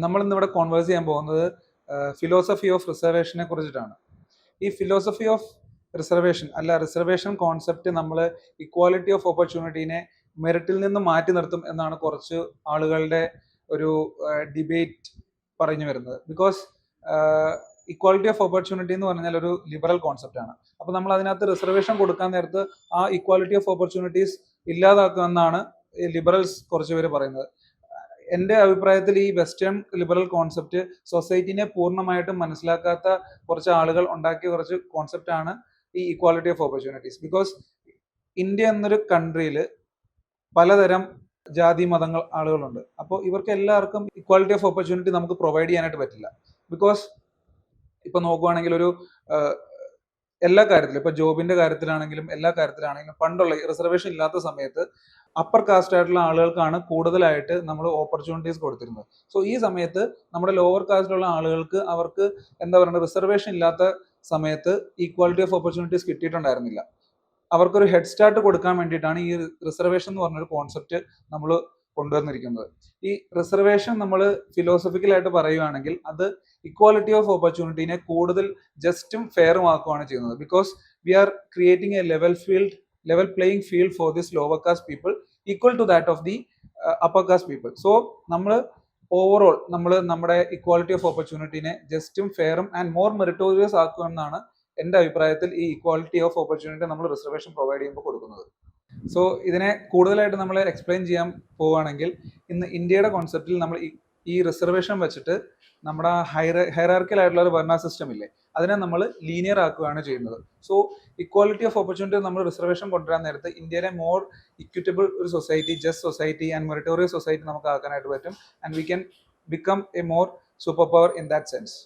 നമ്മൾ ഇന്നിവിടെ കോൺവേഴ്സ് ചെയ്യാൻ പോകുന്നത് ഫിലോസഫി ഓഫ് റിസർവേഷനെ കുറിച്ചിട്ടാണ്. ഈ philosophy of reservation reservation concept നമ്മൾ ഇക്വാലിറ്റി ഓഫ് ഓപ്പർച്യൂണിറ്റീനെ മെറിറ്റിൽ നിന്ന് മാറ്റി നിർത്തും എന്നാണ് കുറച്ച് ആളുകളുടെ ഒരു ഡിബേറ്റ് പറഞ്ഞു വരുന്നത്. ബിക്കോസ് ഇക്വാലിറ്റി ഓഫ് ഓപ്പർച്യൂണിറ്റി എന്ന് പറഞ്ഞാൽ ഒരു ലിബറൽ കോൺസെപ്റ്റ് ആണ്. അപ്പോൾ നമ്മൾ അതിനകത്ത് റിസർവേഷൻ കൊടുക്കാൻ നേരത്ത് ആ ഇക്വാലിറ്റി ഓഫ് ഓപ്പർച്യൂണിറ്റീസ് ഇല്ലാതാക്കുമെന്നാണ് ലിബറൽസ് കുറച്ച് പേര് പറയുന്നത്. എൻ്റെ അഭിപ്രായത്തിൽ ഈ വെസ്റ്റേൺ ലിബറൽ കോൺസെപ്റ്റ് സൊസൈറ്റിനെ പൂർണ്ണമായിട്ടും മനസ്സിലാക്കാത്ത കുറച്ച് ആളുകൾ ഉണ്ടാക്കിയ കുറച്ച് കോൺസെപ്റ്റാണ് ഈ equality of opportunities. Because India എന്നൊരു കൺട്രിയിൽ പലതരം ജാതി മതങ്ങൾ ആളുകളുണ്ട്. അപ്പോൾ ഇവർക്ക് എല്ലാവർക്കും ഇക്വാലിറ്റി ഓഫ് ഓപ്പർച്യൂണിറ്റി നമുക്ക് പ്രൊവൈഡ് ചെയ്യാനായിട്ട് പറ്റില്ല. ബിക്കോസ് ഇപ്പൊ നോക്കുവാണെങ്കിൽ ഒരു എല്ലാ കാര്യത്തിലും, ഇപ്പൊ ജോബിന്റെ കാര്യത്തിലാണെങ്കിലും എല്ലാ കാര്യത്തിലാണെങ്കിലും പണ്ടുള്ള റിസർവേഷൻ ഇല്ലാത്ത സമയത്ത് അപ്പർ കാസ്റ്റ് ആയിട്ടുള്ള ആളുകൾക്കാണ് കൂടുതലായിട്ട് നമ്മൾ ഓപ്പർച്യൂണിറ്റീസ് കൊടുത്തിരുന്നത്. സോ ഈ സമയത്ത് നമ്മുടെ ലോവർ കാസ്റ്റിലുള്ള ആളുകൾക്ക് അവർക്ക് എന്താ പറയുക, റിസർവേഷൻ ഇല്ലാത്ത സമയത്ത് ഈക്വാലിറ്റി ഓഫ് ഓപ്പർച്യൂണിറ്റീസ് കിട്ടിയിട്ടുണ്ടായിരുന്നില്ല. അവർക്കൊരു ഹെഡ് സ്റ്റാർട്ട് കൊടുക്കാൻ വേണ്ടിയിട്ടാണ് ഈ റിസർവേഷൻ എന്ന് പറഞ്ഞൊരു കോൺസെപ്റ്റ് നമ്മൾ കൊണ്ടുവന്നിരിക്കുന്നത്. ഈ റിസർവേഷൻ നമ്മൾ ഫിലോസഫിക്കലായിട്ട് പറയുകയാണെങ്കിൽ അത് ഇക്വാലിറ്റി ഓഫ് ഓപ്പർച്യൂണിറ്റീനെ കൂടുതൽ ജസ്റ്റും ഫെയറും ആക്കുകയാണ് ചെയ്യുന്നത്. Because we are creating a level playing field for this lower caste people equal to that of the upper caste people. So നമ്മൾ ഓവറോൾ നമ്മുടെ ഇക്വാലിറ്റി ഓഫ് ഓപ്പർച്യൂണിറ്റീനെ ജസ്റ്റും ഫെയറും ആൻഡ് മോർ മെറിറ്റോറിയസ് ആക്കുക എന്നാണ് എൻ്റെ അഭിപ്രായത്തിൽ ഈ ഇക്വാലിറ്റി ഓഫ് ഓപ്പർച്യൂണിറ്റി നമ്മൾ റിസർവേഷൻ പ്രൊവൈഡ് ചെയ്യുമ്പോൾ കൊടുക്കുന്നത്. സോ ഇതിനെ കൂടുതലായിട്ട് നമ്മൾ എക്സ്പ്ലെയിൻ ചെയ്യാൻ പോവുകയാണെങ്കിൽ, ഇന്ന് ഇന്ത്യയുടെ കോൺസെപ്റ്റിൽ നമ്മൾ ഈ റിസർവേഷൻ വെച്ചിട്ട് നമ്മുടെ ഹൈറാർക്കിയൽ ആയിട്ടുള്ള ഒരു ഭരണ സിസ്റ്റം ഇല്ലേ, അതിനെ നമ്മൾ ലീനിയർ ആക്കുകയാണ് ചെയ്യുന്നത്. സോ ഇക്വാലിറ്റി ഓഫ് ഓപ്പർച്യൂണിറ്റി നമ്മൾ റിസർവേഷൻ കൊണ്ടുവരാൻ നേരത്ത് ഇന്ത്യയിലെ മോർ ഇക്വിറ്റബിൾ ഒരു society, just society and meritorious society നമുക്ക് ആക്കാനായിട്ട് പറ്റും. And we can become A more super power in that sense.